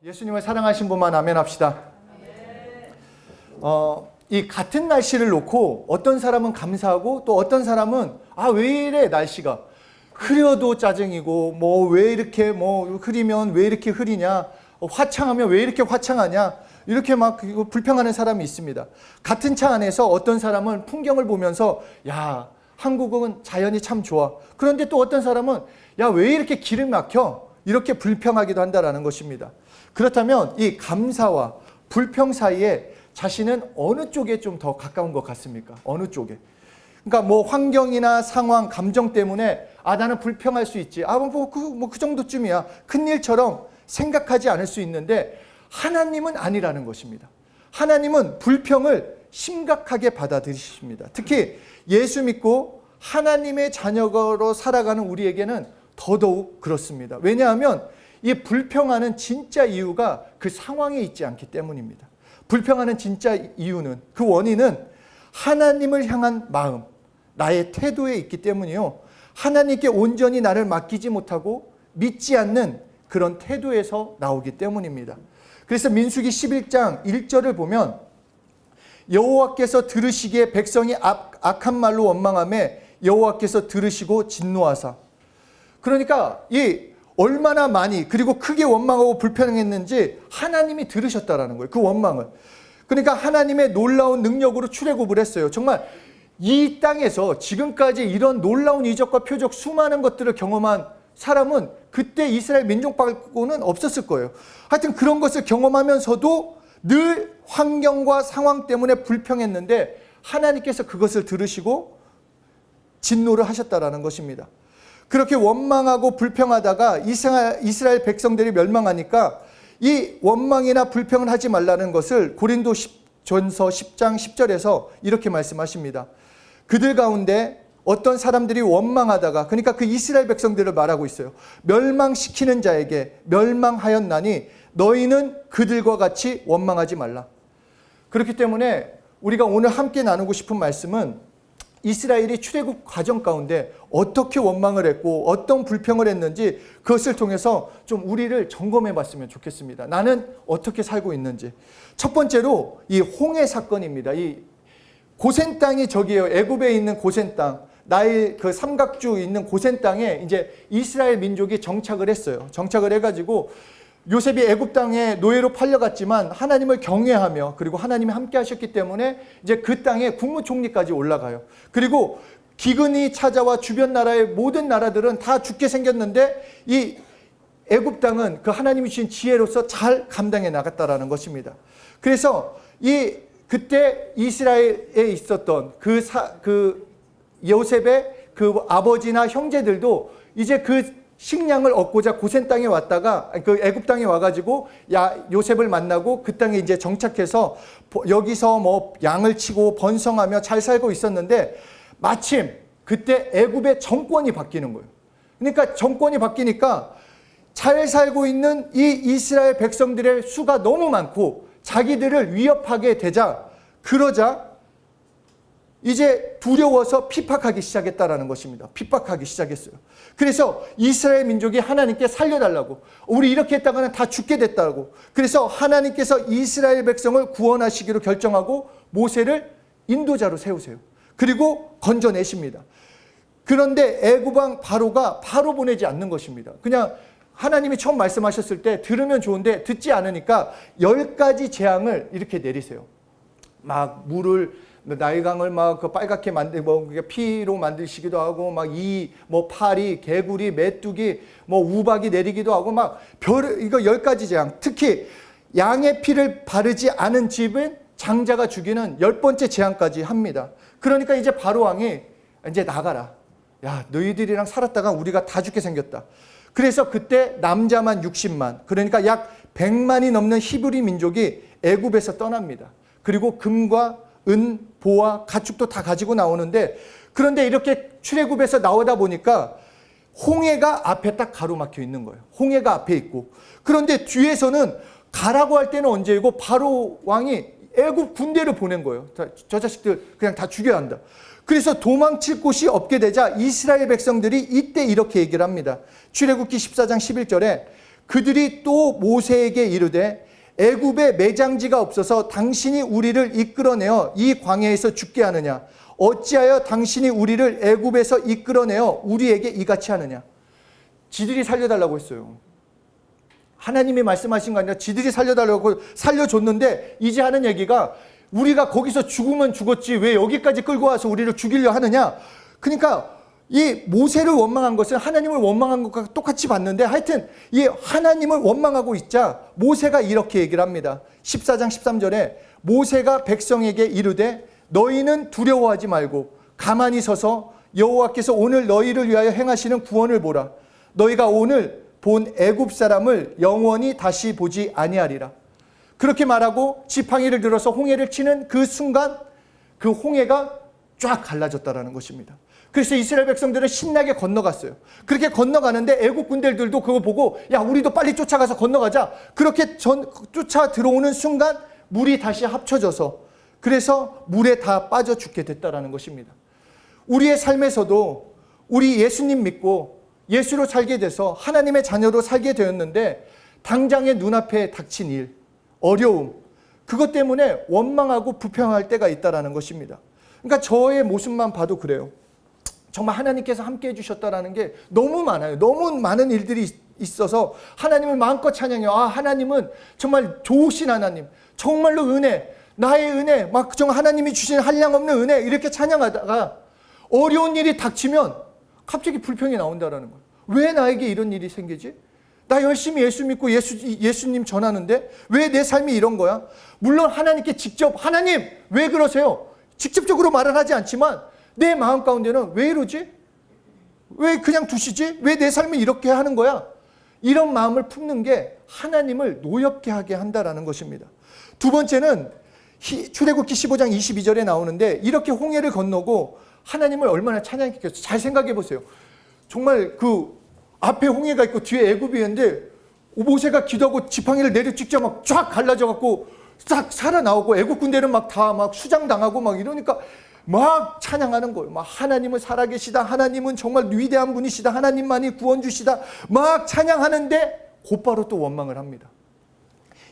예수님을 사랑하신 분만 아멘 합시다. 이 같은 날씨를 놓고 어떤 사람은 감사하고 또 어떤 사람은 왜 이래 날씨가 흐려도 짜증이고 뭐 왜 이렇게 뭐 흐리면 왜 이렇게 흐리냐, 화창하면 왜 이렇게 화창하냐, 이렇게 막 불평하는 사람이 있습니다. 같은 차 안에서 어떤 사람은 풍경을 보면서 야, 한국은 자연이 참 좋아. 그런데 또 어떤 사람은 야, 왜 이렇게 길을 막혀? 이렇게 불평하기도 한다라는 것입니다. 그렇다면 이 감사와 불평 사이에 자신은 어느 쪽에 좀 더 가까운 것 같습니까? 어느 쪽에? 그러니까 뭐 환경이나 상황, 감정 때문에 나는 불평할 수 있지. 그 정도쯤이야. 큰일처럼 생각하지 않을 수 있는데 하나님은 아니라는 것입니다. 하나님은 불평을 심각하게 받아들이십니다. 특히 예수 믿고 하나님의 자녀로 살아가는 우리에게는 더더욱 그렇습니다. 왜냐하면 이 불평하는 진짜 이유가 그 상황에 있지 않기 때문입니다. 불평하는 진짜 이유는, 그 원인은 하나님을 향한 마음, 나의 태도에 있기 때문이요, 하나님께 온전히 나를 맡기지 못하고 믿지 않는 그런 태도에서 나오기 때문입니다. 그래서 민수기 11장 1절을 보면 여호와께서 들으시기에 백성이 악한 말로 원망하며 여호와께서 들으시고 진노하사. 그러니까 이 얼마나 많이 그리고 크게 원망하고 불평했는지 하나님이 들으셨다라는 거예요. 그 원망을. 그러니까 하나님의 놀라운 능력으로 출애굽을 했어요. 정말 이 땅에서 지금까지 이런 놀라운 이적과 표적 수많은 것들을 경험한 사람은 그때 이스라엘 민족 말고는 없었을 거예요. 하여튼 그런 것을 경험하면서도 늘 환경과 상황 때문에 불평했는데 하나님께서 그것을 들으시고 진노를 하셨다라는 것입니다. 그렇게 원망하고 불평하다가 이스라엘 백성들이 멸망하니까 이 원망이나 불평을 하지 말라는 것을 고린도전서 10장 10절에서 이렇게 말씀하십니다. 그들 가운데 어떤 사람들이 원망하다가, 그러니까 그 이스라엘 백성들을 말하고 있어요. 멸망시키는 자에게 멸망하였나니 너희는 그들과 같이 원망하지 말라. 그렇기 때문에 우리가 오늘 함께 나누고 싶은 말씀은 이스라엘이 출애굽 과정 가운데 어떻게 원망을 했고 어떤 불평을 했는지 그것을 통해서 좀 우리를 점검해 봤으면 좋겠습니다. 나는 어떻게 살고 있는지. 첫 번째로 이 홍해 사건입니다. 이 고센 땅이 저기에요. 애굽에 있는 고센 땅. 나일 그 삼각주 있는 고센 땅에 이제 이스라엘 민족이 정착을 했어요. 정착을 해가지고 요셉이 애굽 땅에 노예로 팔려갔지만 하나님을 경외하며 그리고 하나님이 함께 하셨기 때문에 이제 그 땅에 국무총리까지 올라가요. 그리고 기근이 찾아와 주변 나라의 모든 나라들은 다 죽게 생겼는데 이 애굽 땅은 그 하나님이 주신 지혜로서 잘 감당해 나갔다라는 것입니다. 그래서 그때 이스라엘에 있었던 그 요셉의 그 아버지나 형제들도 이제 그 식량을 얻고자 고센 땅에 왔다가 그 애굽 땅에 와가지고 요셉을 만나고 그 땅에 이제 정착해서 여기서 뭐 양을 치고 번성하며 잘 살고 있었는데 마침 그때 애굽의 정권이 바뀌는 거예요. 그러니까 정권이 바뀌니까 잘 살고 있는 이 이스라엘 백성들의 수가 너무 많고 자기들을 위협하게 되자, 그러자 이제 두려워서 핍박하기 시작했다라는 것입니다. 핍박하기 시작했어요. 그래서 이스라엘 민족이 하나님께 살려달라고, 우리 이렇게 했다가는 다 죽게 됐다고. 그래서 하나님께서 이스라엘 백성을 구원하시기로 결정하고 모세를 인도자로 세우세요. 그리고 건져내십니다. 그런데 애굽 왕 바로가 바로 보내지 않는 것입니다. 그냥 하나님이 처음 말씀하셨을 때 들으면 좋은데 듣지 않으니까 10가지 재앙을 이렇게 내리세요. 막 물을, 나일강을 막 그 빨갛게 만들고 피로 만드시기도 하고, 막 뭐 파리, 개구리, 메뚜기, 뭐 우박이 내리기도 하고, 막 이거 10가지 재앙. 특히 양의 피를 바르지 않은 집은 장자가 죽이는 10번째 재앙까지 합니다. 그러니까 이제 바로 왕이 이제 나가라. 야, 너희들이랑 살았다가 우리가 다 죽게 생겼다. 그래서 그때 남자만 60만, 그러니까 약 100만이 넘는 히브리 민족이 애굽에서 떠납니다. 그리고 금과 은, 보화, 가축도 다 가지고 나오는데, 그런데 이렇게 출애굽에서 나오다 보니까 홍해가 앞에 딱 가로막혀 있는 거예요. 홍해가 앞에 있고, 그런데 뒤에서는 가라고 할 때는 언제이고 바로 왕이 애굽 군대를 보낸 거예요. 저 자식들 그냥 다 죽여야 한다. 그래서 도망칠 곳이 없게 되자 이스라엘 백성들이 이때 이렇게 얘기를 합니다. 출애굽기 14장 11절에 그들이 또 모세에게 이르되 애굽에 매장지가 없어서 당신이 우리를 이끌어내어 이 광야에서 죽게 하느냐? 어찌하여 당신이 우리를 애굽에서 이끌어내어 우리에게 이같이 하느냐? 지들이 살려달라고 했어요. 하나님이 말씀하신 거 아니라 지들이 살려달라고 살려줬는데 이제 하는 얘기가 우리가 거기서 죽으면 죽었지 왜 여기까지 끌고 와서 우리를 죽이려 하느냐? 그러니까 이 모세를 원망한 것은 하나님을 원망한 것과 똑같이 봤는데 하여튼 이 하나님을 원망하고 있자 모세가 이렇게 얘기를 합니다. 14장 13절에 모세가 백성에게 이르되 너희는 두려워하지 말고 가만히 서서 여호와께서 오늘 너희를 위하여 행하시는 구원을 보라. 너희가 오늘 본 애굽 사람을 영원히 다시 보지 아니하리라. 그렇게 말하고 지팡이를 들어서 홍해를 치는 그 순간 그 홍해가 쫙 갈라졌다라는 것입니다. 그래서 이스라엘 백성들은 신나게 건너갔어요. 그렇게 건너가는데 애국 군대들도 그거 보고 야 우리도 빨리 쫓아가서 건너가자. 그렇게 쫓아 들어오는 순간 물이 다시 합쳐져서 그래서 물에 다 빠져 죽게 됐다라는 것입니다. 우리의 삶에서도 우리 예수님 믿고 예수로 살게 돼서 하나님의 자녀로 살게 되었는데 당장의 눈앞에 닥친 일, 어려움 그것 때문에 원망하고 불평할 때가 있다라는 것입니다. 그러니까 저의 모습만 봐도 그래요. 정말 하나님께서 함께 해주셨다라는 게 너무 많아요. 너무 많은 일들이 있어서 하나님을 마음껏 찬양해요. 아 하나님은 정말 좋으신 하나님, 정말로 은혜, 나의 은혜, 막 정말 하나님이 주신 한량없는 은혜 이렇게 찬양하다가 어려운 일이 닥치면 갑자기 불평이 나온다라는 거예요. 왜 나에게 이런 일이 생기지? 나 열심히 예수 믿고 예수님 전하는데 왜 내 삶이 이런 거야? 물론 하나님께 직접 하나님 왜 그러세요? 직접적으로 말은 하지 않지만 내 마음 가운데는 왜 이러지? 왜 그냥 두시지? 왜 내 삶이 이렇게 하는 거야? 이런 마음을 품는 게 하나님을 노엽게 하게 한다라는 것입니다. 두 번째는 출애굽기 15장 22절에 나오는데 이렇게 홍해를 건너고 하나님을 얼마나 찬양했겠어요. 잘 생각해 보세요. 정말 그 앞에 홍해가 있고 뒤에 애굽이 있는데 모세가 기도하고 지팡이를 내려 찍자 막 쫙 갈라져 갖고 싹 살아나오고 애굽 군대는 막 다 막 수장당하고 막 이러니까 막 찬양하는 거예요. 막 하나님은 살아계시다. 하나님은 정말 위대한 분이시다. 하나님만이 구원 주시다. 막 찬양하는데 곧바로 또 원망을 합니다.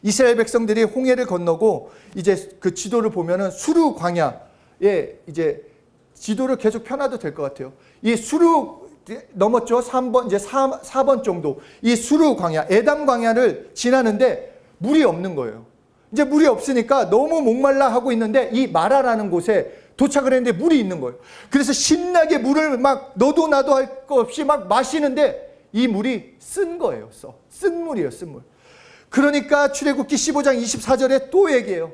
이스라엘 백성들이 홍해를 건너고 이제 그 지도를 보면은 수르 광야에 이제 지도를 계속 펴놔도 될 것 같아요. 이 수르 넘었죠. 3번 이제 4번 정도. 이 수르 광야, 에담 광야를 지나는데 물이 없는 거예요. 이제 물이 없으니까 너무 목말라 하고 있는데 이 마라라는 곳에 도착을 했는데 물이 있는 거예요. 그래서 신나게 물을 막 너도 나도 할 거 없이 막 마시는데 이 물이 쓴 거예요. 쓴 물이에요. 쓴 물. 그러니까 출애굽기 15장 24절에 또 얘기해요.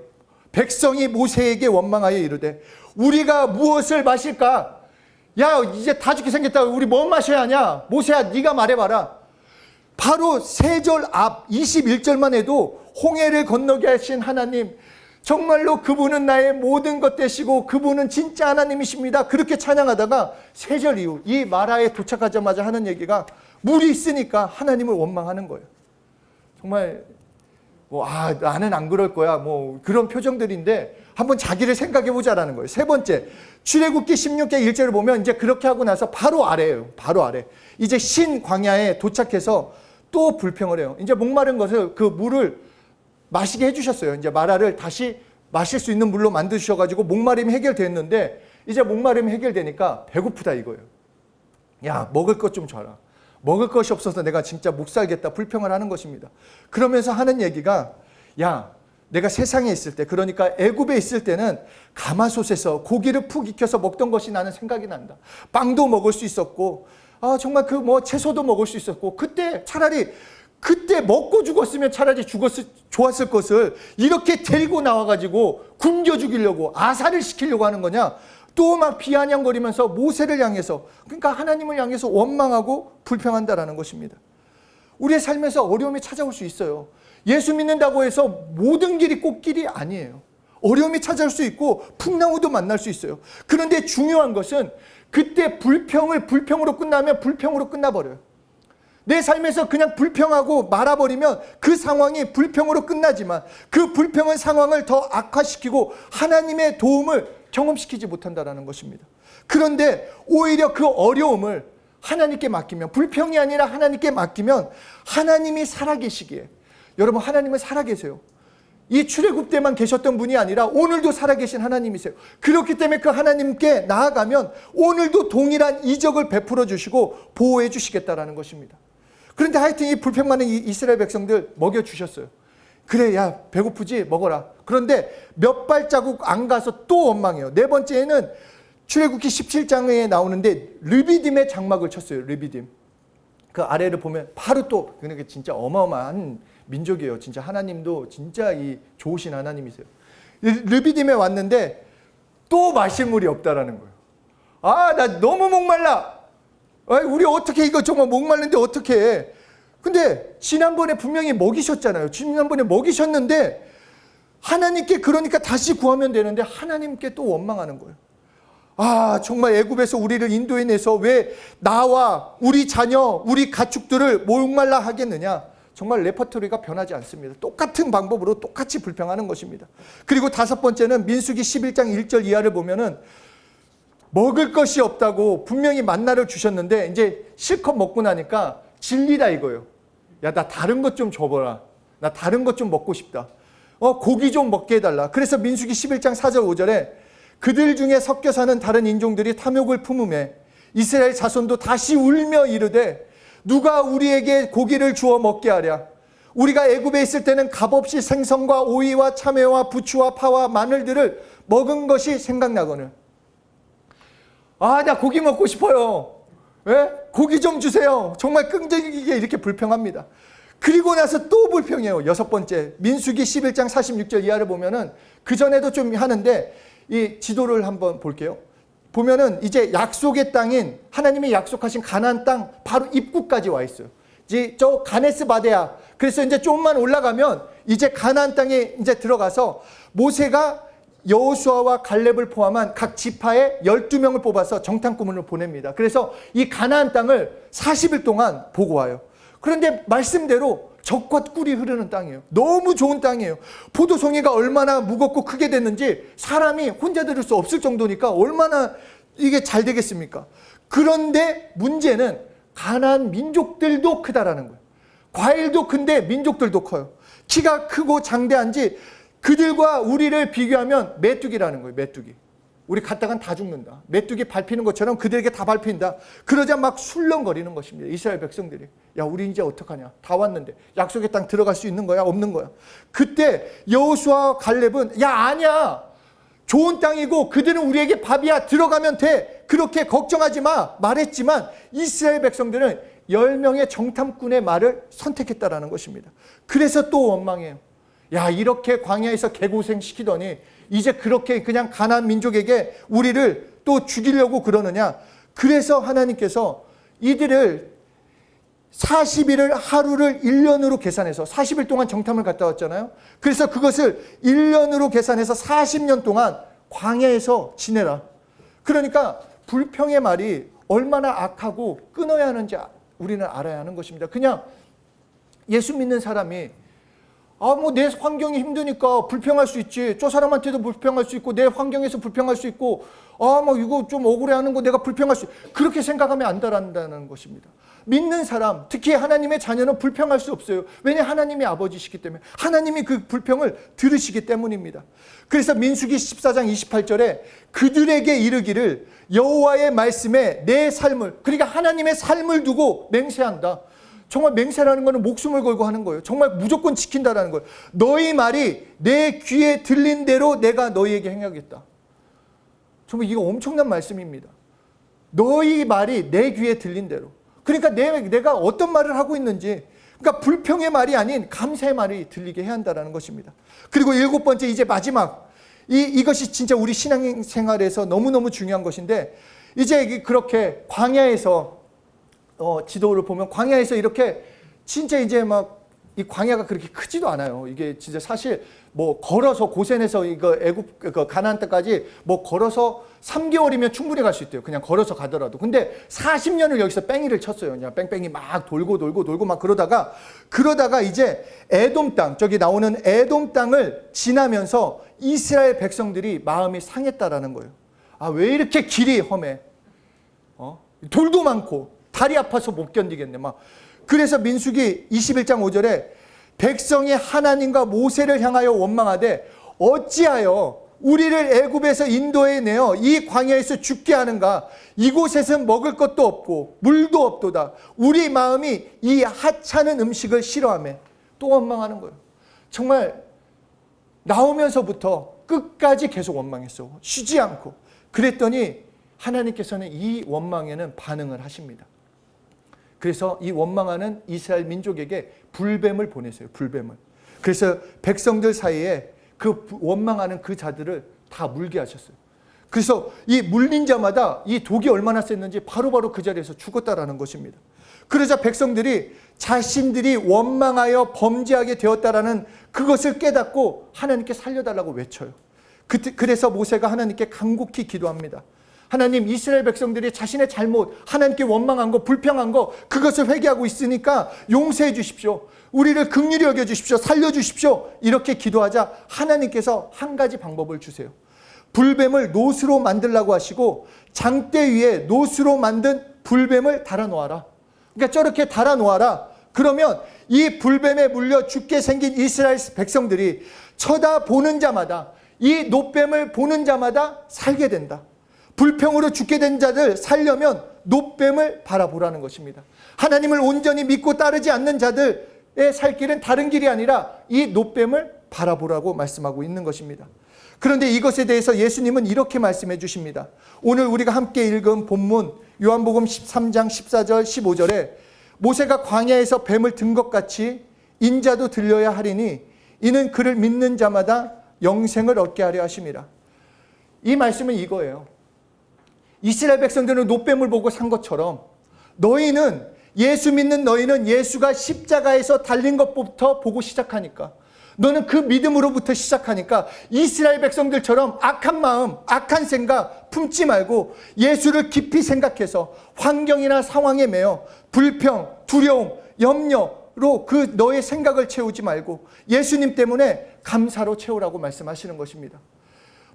백성이 모세에게 원망하여 이르되 우리가 무엇을 마실까? 야 이제 다 죽게 생겼다. 우리 뭐 마셔야 하냐? 모세야 네가 말해봐라. 바로 3절 앞 21절만 해도 홍해를 건너게 하신 하나님, 정말로 그분은 나의 모든 것 되시고 그분은 진짜 하나님이십니다. 그렇게 찬양하다가 3절 이후 이 마라에 도착하자마자 하는 얘기가 물이 있으니까 하나님을 원망하는 거예요. 정말 나는 안 그럴 거야 뭐 그런 표정들인데 한번 자기를 생각해 보자라는 거예요. 세 번째, 출애굽기 16장 1절을 보면 이제 그렇게 하고 나서 바로 아래예요. 바로 아래. 이제 신 광야에 도착해서 또 불평을 해요. 이제 목마른 것을 그 물을 마시게 해주셨어요. 이제 마라를 다시 마실 수 있는 물로 만드셔가지고 목마름이 해결됐는데 이제 목마름이 해결되니까 배고프다 이거예요. 야 먹을 것 좀 줘라. 먹을 것이 없어서 내가 진짜 못 살겠다 불평을 하는 것입니다. 그러면서 하는 얘기가 야 내가 세상에 있을 때 그러니까 애굽에 있을 때는 가마솥에서 고기를 푹 익혀서 먹던 것이 나는 생각이 난다. 빵도 먹을 수 있었고 정말 그 뭐 채소도 먹을 수 있었고 그때 차라리 그때 먹고 죽었으면 차라리 좋았을 것을 이렇게 데리고 나와가지고 굶겨 죽이려고 아사를 시키려고 하는 거냐. 또 막 비아냥거리면서 모세를 향해서 그러니까 하나님을 향해서 원망하고 불평한다라는 것입니다. 우리의 삶에서 어려움이 찾아올 수 있어요. 예수 믿는다고 해서 모든 길이 꼭 길이 아니에요. 어려움이 찾아올 수 있고 풍랑우도 만날 수 있어요. 그런데 중요한 것은 그때 불평을 불평으로 끝나면 불평으로 끝나버려요. 내 삶에서 그냥 불평하고 말아버리면 그 상황이 불평으로 끝나지만 그 불평은 상황을 더 악화시키고 하나님의 도움을 경험시키지 못한다는 것입니다. 그런데 오히려 그 어려움을 하나님께 맡기면, 불평이 아니라 하나님께 맡기면 하나님이 살아계시기에, 여러분 하나님은 살아계세요. 이 출애굽 때만 계셨던 분이 아니라 오늘도 살아계신 하나님이세요. 그렇기 때문에 그 하나님께 나아가면 오늘도 동일한 이적을 베풀어 주시고 보호해 주시겠다라는 것입니다. 그런데 하여튼 이 불평 많은 이스라엘 백성들 먹여주셨어요. 그래, 야 배고프지? 먹어라. 그런데 몇 발자국 안 가서 또 원망해요. 네 번째에는 출애굽기 17장에 나오는데 르비딤의 장막을 쳤어요. 르비딤. 그 아래를 보면 바로 또, 그러니까 진짜 어마어마한 민족이에요. 진짜 하나님도 진짜 이 좋으신 하나님이세요. 르비딤에 왔는데 또 마실 물이 없다라는 거예요. 아, 나 너무 목말라. 우리 어떻게 이거 정말 목말른데 어떻게 해. 근데 지난번에 분명히 먹이셨잖아요. 지난번에 먹이셨는데 하나님께 그러니까 다시 구하면 되는데 하나님께 또 원망하는 거예요. 아, 정말 애굽에서 우리를 인도해내서 왜 나와 우리 자녀, 우리 가축들을 목말라 하겠느냐. 정말 레퍼토리가 변하지 않습니다. 똑같은 방법으로 똑같이 불평하는 것입니다. 그리고 다섯 번째는 민수기 11장 1절 이하를 보면은 먹을 것이 없다고 분명히 만나를 주셨는데 이제 실컷 먹고 나니까 질리다 이거예요. 야, 나 다른 것 좀 줘봐라. 나 다른 것 좀 먹고 싶다. 고기 좀 먹게 해달라. 그래서 민수기 11장 4절 5절에 그들 중에 섞여 사는 다른 인종들이 탐욕을 품음에 이스라엘 자손도 다시 울며 이르되 누가 우리에게 고기를 주어 먹게 하랴. 우리가 애굽에 있을 때는 값없이 생선과 오이와 참외와 부추와 파와 마늘들을 먹은 것이 생각나거늘. 아, 나 고기 먹고 싶어요. 예? 고기 좀 주세요. 정말 끈질기게 이렇게 불평합니다. 그리고 나서 또 불평해요. 여섯 번째, 민수기 11장 46절 이하를 보면은 그 전에도 좀 하는데 이 지도를 한번 볼게요. 보면은 이제 약속의 땅인 하나님이 약속하신 가나안 땅 바로 입구까지 와 있어요. 이제 저 가네스 바데아. 그래서 이제 조금만 올라가면 이제 가나안 땅에 이제 들어가서 모세가 여호수아와 갈렙을 포함한 각 지파에 12명을 뽑아서 정탐꾼을 보냅니다. 그래서 이 가나안 땅을 40일 동안 보고 와요. 그런데 말씀대로 젖과 꿀이 흐르는 땅이에요. 너무 좋은 땅이에요. 포도송이가 얼마나 무겁고 크게 됐는지 사람이 혼자 들을 수 없을 정도니까 얼마나 이게 잘 되겠습니까? 그런데 문제는 가나안 민족들도 크다라는 거예요. 과일도 큰데 민족들도 커요. 키가 크고 장대한지 그들과 우리를 비교하면 메뚜기라는 거예요. 메뚜기. 우리 갔다간 다 죽는다. 메뚜기 밟히는 것처럼 그들에게 다 밟힌다. 그러자 막 술렁거리는 것입니다. 이스라엘 백성들이. 야, 우리 이제 어떡하냐. 다 왔는데 약속의 땅 들어갈 수 있는 거야? 없는 거야? 그때 여호수아와 갈렙은 야, 아니야. 좋은 땅이고 그들은 우리에게 밥이야. 들어가면 돼. 그렇게 걱정하지 마. 말했지만 이스라엘 백성들은 10명의 정탐꾼의 말을 선택했다라는 것입니다. 그래서 또 원망해요. 야, 이렇게 광야에서 개고생 시키더니 이제 그렇게 그냥 가나안 민족에게 우리를 또 죽이려고 그러느냐. 그래서 하나님께서 이들을 40일을 하루를 1년으로 계산해서 40일 동안 정탐을 갔다 왔잖아요. 그래서 그것을 1년으로 계산해서 40년 동안 광야에서 지내라. 그러니까 불평의 말이 얼마나 악하고 끊어야 하는지 우리는 알아야 하는 것입니다. 그냥 예수 믿는 사람이 뭐 내 환경이 힘드니까 불평할 수 있지. 저 사람한테도 불평할 수 있고 내 환경에서 불평할 수 있고 뭐 이거 좀 억울해하는 거 내가 불평할 수 있고 그렇게 생각하면 안 된다는 것입니다. 믿는 사람, 특히 하나님의 자녀는 불평할 수 없어요. 왜냐, 하나님이 아버지시기 때문에 하나님이 그 불평을 들으시기 때문입니다. 그래서 민수기 14장 28절에 그들에게 이르기를 여호와의 말씀에 내 삶을, 그러니까 하나님의 삶을 두고 맹세한다. 정말 맹세라는 것은 목숨을 걸고 하는 거예요. 정말 무조건 지킨다라는 거예요. 너희 말이 내 귀에 들린 대로 내가 너희에게 행하겠다. 정말 이거 엄청난 말씀입니다. 너희 말이 내 귀에 들린 대로. 그러니까 내가 어떤 말을 하고 있는지, 그러니까 불평의 말이 아닌 감사의 말이 들리게 해야 한다는 것입니다. 그리고 일곱 번째, 이제 마지막. 이것이 진짜 우리 신앙생활에서 너무너무 중요한 것인데, 이제 그렇게 광야에서 지도를 보면 광야에서 이렇게 진짜 이제 막 이 광야가 그렇게 크지도 않아요. 이게 진짜 사실 뭐 걸어서 고센에서 이거 애굽 가나안 땅까지 뭐 걸어서 3개월이면 충분히 갈 수 있대요. 그냥 걸어서 가더라도. 근데 40년을 여기서 뺑이를 쳤어요. 그냥 뺑뺑이 막 돌고 막 그러다가 이제 에돔 땅, 저기 나오는 에돔 땅을 지나면서 이스라엘 백성들이 마음이 상했다라는 거예요. 아, 왜 이렇게 길이 험해? 돌도 많고 다리 아파서 못 견디겠네 막. 그래서 민수기 21장 5절에 백성이 하나님과 모세를 향하여 원망하되 어찌하여 우리를 애굽에서 인도해 내어 이 광야에서 죽게 하는가. 이곳에서 먹을 것도 없고 물도 없도다. 우리 마음이 이 하찮은 음식을 싫어하며. 또 원망하는 거예요. 정말 나오면서부터 끝까지 계속 원망했어. 쉬지 않고. 그랬더니 하나님께서는 이 원망에는 반응을 하십니다. 그래서 이 원망하는 이스라엘 민족에게 불뱀을 보내세요. 불뱀을. 그래서 백성들 사이에 그 원망하는 그 자들을 다 물게 하셨어요. 그래서 이 물린 자마다 이 독이 얼마나 셌는지 바로바로 그 자리에서 죽었다라는 것입니다. 그러자 백성들이 자신들이 원망하여 범죄하게 되었다라는 그것을 깨닫고 하나님께 살려달라고 외쳐요. 그래서 모세가 하나님께 간곡히 기도합니다. 하나님, 이스라엘 백성들이 자신의 잘못, 하나님께 원망한 거, 불평한 거, 그것을 회개하고 있으니까 용서해 주십시오. 우리를 긍휼히 여겨 주십시오. 살려 주십시오. 이렇게 기도하자 하나님께서 한 가지 방법을 주세요. 불뱀을 노스로 만들라고 하시고 장대 위에 노스로 만든 불뱀을 달아 놓아라. 그러니까 저렇게 달아 놓아라. 그러면 이 불뱀에 물려 죽게 생긴 이스라엘 백성들이 쳐다보는 자마다, 이 노뱀을 보는 자마다 살게 된다. 불평으로 죽게 된 자들 살려면 노뱀을 바라보라는 것입니다. 하나님을 온전히 믿고 따르지 않는 자들의 살 길은 다른 길이 아니라 이 노뱀을 바라보라고 말씀하고 있는 것입니다. 그런데 이것에 대해서 예수님은 이렇게 말씀해 주십니다. 오늘 우리가 함께 읽은 본문 요한복음 13장 14절 15절에 모세가 광야에서 뱀을 든 것 같이 인자도 들려야 하리니 이는 그를 믿는 자마다 영생을 얻게 하려 하심이라. 이 말씀은 이거예요. 이스라엘 백성들은 노뱀을 보고 산 것처럼 너희는, 예수 믿는 너희는 예수가 십자가에서 달린 것부터 보고 시작하니까, 너는 그 믿음으로부터 시작하니까 이스라엘 백성들처럼 악한 마음, 악한 생각 품지 말고 예수를 깊이 생각해서 환경이나 상황에 매여 불평, 두려움, 염려로 그 너의 생각을 채우지 말고 예수님 때문에 감사로 채우라고 말씀하시는 것입니다.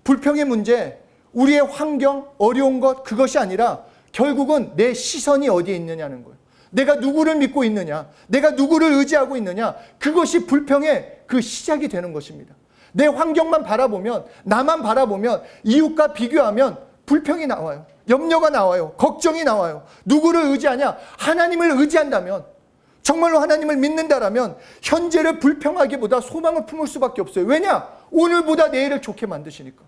불평의 문제, 우리의 환경, 어려운 것, 그것이 아니라 결국은 내 시선이 어디에 있느냐는 거예요. 내가 누구를 믿고 있느냐, 내가 누구를 의지하고 있느냐, 그것이 불평의 그 시작이 되는 것입니다. 내 환경만 바라보면, 나만 바라보면, 이웃과 비교하면 불평이 나와요. 염려가 나와요. 걱정이 나와요. 누구를 의지하냐? 하나님을 의지한다면, 정말로 하나님을 믿는다라면 현재를 불평하기보다 소망을 품을 수밖에 없어요. 왜냐? 오늘보다 내일을 좋게 만드시니까.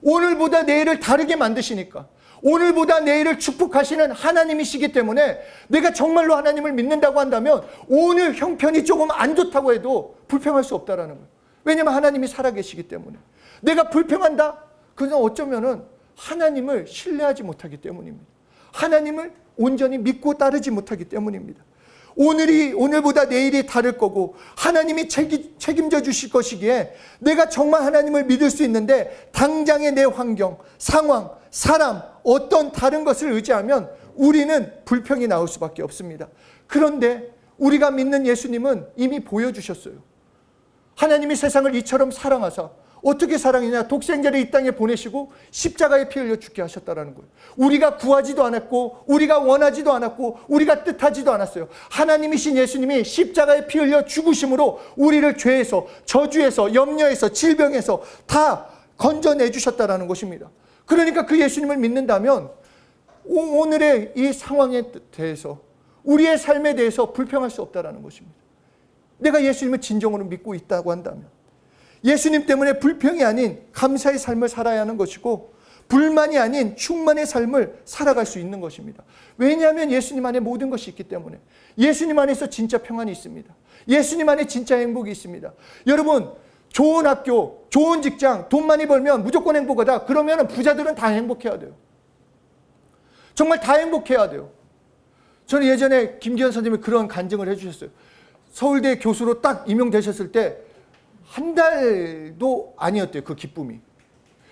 오늘보다 내일을 다르게 만드시니까. 오늘보다 내일을 축복하시는 하나님이시기 때문에 내가 정말로 하나님을 믿는다고 한다면 오늘 형편이 조금 안 좋다고 해도 불평할 수 없다라는 거예요. 왜냐하면 하나님이 살아계시기 때문에. 내가 불평한다? 그건 어쩌면은 하나님을 신뢰하지 못하기 때문입니다. 하나님을 온전히 믿고 따르지 못하기 때문입니다. 오늘보다 내일이 다를 거고 하나님이 책임져 주실 것이기에 내가 정말 하나님을 믿을 수 있는데 당장의 내 환경, 상황, 사람, 어떤 다른 것을 의지하면 우리는 불평이 나올 수밖에 없습니다. 그런데 우리가 믿는 예수님은 이미 보여주셨어요. 하나님이 세상을 이처럼 사랑하사, 어떻게 사랑이냐? 독생자를 이 땅에 보내시고 십자가에 피 흘려 죽게 하셨다는 거예요. 우리가 구하지도 않았고 우리가 원하지도 않았고 우리가 뜻하지도 않았어요. 하나님이신 예수님이 십자가에 피 흘려 죽으심으로 우리를 죄에서, 저주에서, 염려에서, 질병에서 다 건져내 주셨다는 것입니다. 그러니까 그 예수님을 믿는다면 오늘의 이 상황에 대해서, 우리의 삶에 대해서 불평할 수 없다는 것입니다. 내가 예수님을 진정으로 믿고 있다고 한다면 예수님 때문에 불평이 아닌 감사의 삶을 살아야 하는 것이고 불만이 아닌 충만의 삶을 살아갈 수 있는 것입니다. 왜냐하면 예수님 안에 모든 것이 있기 때문에. 예수님 안에서 진짜 평안이 있습니다. 예수님 안에 진짜 행복이 있습니다. 여러분, 좋은 학교, 좋은 직장, 돈 많이 벌면 무조건 행복하다. 그러면 부자들은 다 행복해야 돼요. 정말 다 행복해야 돼요. 저는 예전에 김기현 선생님이 그런 간증을 해주셨어요. 서울대 교수로 딱 임용되셨을 때 한 달도 아니었대요, 그 기쁨이.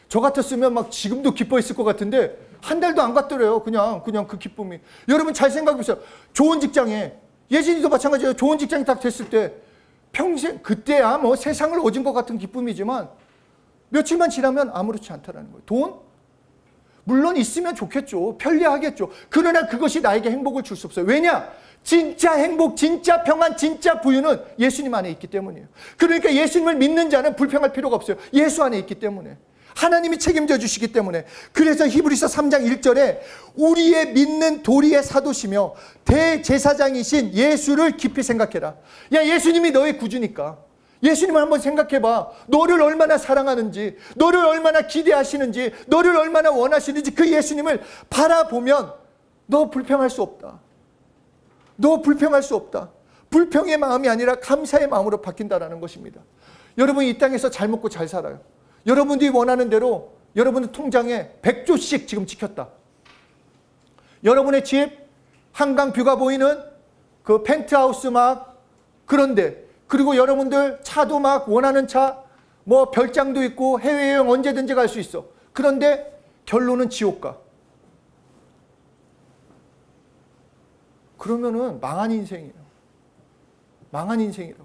저 같았으면 막 지금도 기뻐했을 것 같은데 한 달도 안 갔더래요. 그냥 그 기쁨이. 여러분 잘 생각해보세요. 좋은 직장에, 예진이도 마찬가지예요. 좋은 직장이 딱 됐을 때 평생, 그때야 뭐 세상을 얻은 것 같은 기쁨이지만 며칠만 지나면 아무렇지 않다라는 거예요. 돈? 물론 있으면 좋겠죠. 편리하겠죠. 그러나 그것이 나에게 행복을 줄 수 없어요. 왜냐? 진짜 행복, 진짜 평안, 진짜 부유는 예수님 안에 있기 때문이에요. 그러니까 예수님을 믿는 자는 불평할 필요가 없어요. 예수 안에 있기 때문에. 하나님이 책임져 주시기 때문에. 그래서 히브리서 3장 1절에 우리의 믿는 도리의 사도시며 대제사장이신 예수를 깊이 생각해라. 야, 예수님이 너의 구주니까 예수님을 한번 생각해봐. 너를 얼마나 사랑하는지, 너를 얼마나 기대하시는지, 너를 얼마나 원하시는지 그 예수님을 바라보면 너 불평할 수 없다. 너 불평할 수 없다. 불평의 마음이 아니라 감사의 마음으로 바뀐다라는 것입니다. 여러분 이 땅에서 잘 먹고 잘 살아요. 여러분들이 원하는 대로 여러분의 통장에 100조씩 지금 찍혔다. 여러분의 집 한강 뷰가 보이는 그 펜트하우스 막 그런데, 그리고 여러분들 차도 막 원하는 차, 뭐 별장도 있고 해외여행 언제든지 갈 수 있어. 그런데 결론은 지옥가. 그러면은 망한 인생이에요. 망한 인생이라고.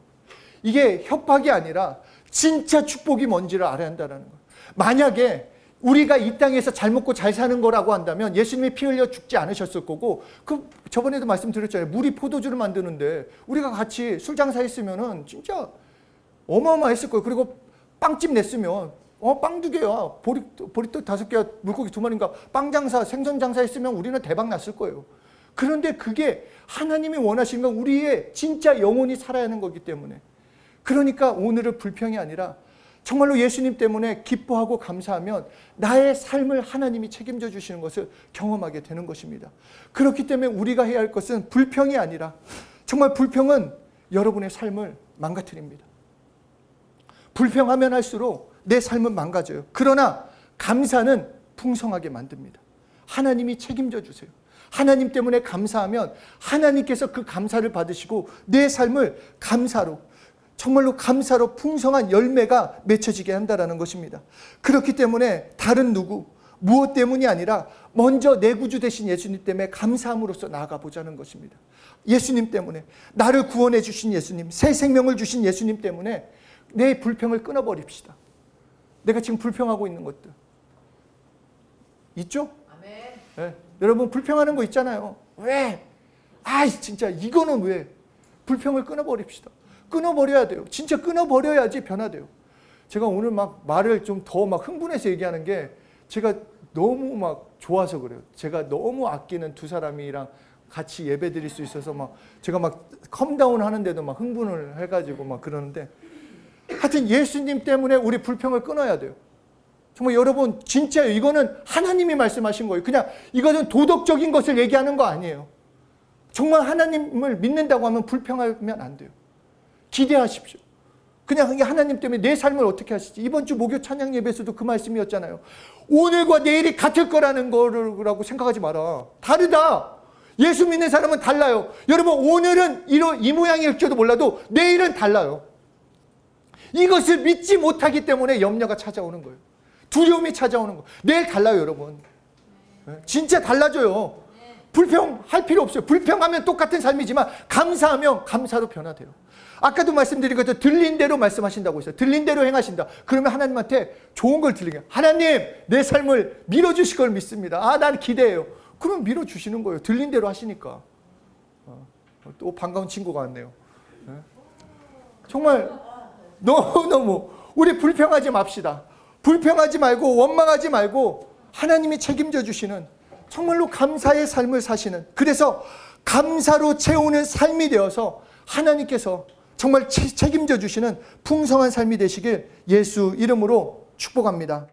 이게 협박이 아니라 진짜 축복이 뭔지를 알아야 한다는 거예요. 만약에 우리가 이 땅에서 잘 먹고 잘 사는 거라고 한다면 예수님이 피 흘려 죽지 않으셨을 거고, 저번에도 말씀드렸잖아요. 물이 포도주를 만드는데 우리가 같이 술 장사했으면은 진짜 어마어마했을 거예요. 그리고 빵집 냈으면 빵 2개야, 보리떡 5개야, 물고기 2마리인가 빵 장사, 생선 장사 했으면 우리는 대박 났을 거예요. 그런데 그게 하나님이 원하시는 건 우리의 진짜 영혼이 살아야 하는 거기 때문에. 그러니까 오늘은 불평이 아니라 정말로 예수님 때문에 기뻐하고 감사하면 나의 삶을 하나님이 책임져 주시는 것을 경험하게 되는 것입니다. 그렇기 때문에 우리가 해야 할 것은 불평이 아니라, 정말 불평은 여러분의 삶을 망가뜨립니다. 불평하면 할수록 내 삶은 망가져요. 그러나 감사는 풍성하게 만듭니다. 하나님이 책임져 주세요. 하나님 때문에 감사하면 하나님께서 그 감사를 받으시고 내 삶을 감사로, 정말로 감사로 풍성한 열매가 맺혀지게 한다는 것입니다. 그렇기 때문에 다른 누구, 무엇 때문이 아니라 먼저 내 구주 되신 예수님 때문에 감사함으로써 나아가 보자는 것입니다. 예수님 때문에, 나를 구원해 주신 예수님, 새 생명을 주신 예수님 때문에 내 불평을 끊어버립시다. 내가 지금 불평하고 있는 것들 있죠? 아멘. 네. 여러분 불평하는 거 있잖아요. 왜? 진짜 이거는 왜? 불평을 끊어버립시다. 끊어버려야 돼요. 진짜 끊어버려야지 변화돼요. 제가 오늘 막 말을 좀 더 막 흥분해서 얘기하는 게 제가 너무 막 좋아서 그래요. 제가 너무 아끼는 두 사람이랑 같이 예배 드릴 수 있어서 막 제가 막 컴다운 하는데도 막 흥분을 해가지고 막 그러는데, 하여튼 예수님 때문에 우리 불평을 끊어야 돼요. 정말 여러분 진짜 이거는 하나님이 말씀하신 거예요. 그냥 이거는 도덕적인 것을 얘기하는 거 아니에요. 정말 하나님을 믿는다고 하면 불평하면 안 돼요. 기대하십시오. 그냥 하나님 때문에 내 삶을 어떻게 하시지? 이번 주 목요 찬양 예배에서도 그 말씀이었잖아요. 오늘과 내일이 같을 거라는 거라고 생각하지 마라. 다르다. 예수 믿는 사람은 달라요. 여러분 오늘은 이 모양일지도 몰라도 내일은 달라요. 이것을 믿지 못하기 때문에 염려가 찾아오는 거예요. 두려움이 찾아오는 거예요. 내일 달라요, 여러분. 진짜 달라져요. 불평할 필요 없어요. 불평하면 똑같은 삶이지만 감사하면 감사로 변화돼요. 아까도 말씀드린 것처럼 들린 대로 말씀하신다고 했어요. 들린 대로 행하신다. 그러면 하나님한테 좋은 걸 들리게. 하나님, 내 삶을 밀어주실 걸 믿습니다. 난 기대해요. 그럼 밀어주시는 거예요. 들린 대로 하시니까. 또 반가운 친구가 왔네요. 정말 너무너무 우리 불평하지 맙시다. 불평하지 말고 원망하지 말고 하나님이 책임져 주시는 정말로 감사의 삶을 사시는, 그래서 감사로 채우는 삶이 되어서 하나님께서 정말 책임져 주시는 풍성한 삶이 되시길 예수 이름으로 축복합니다.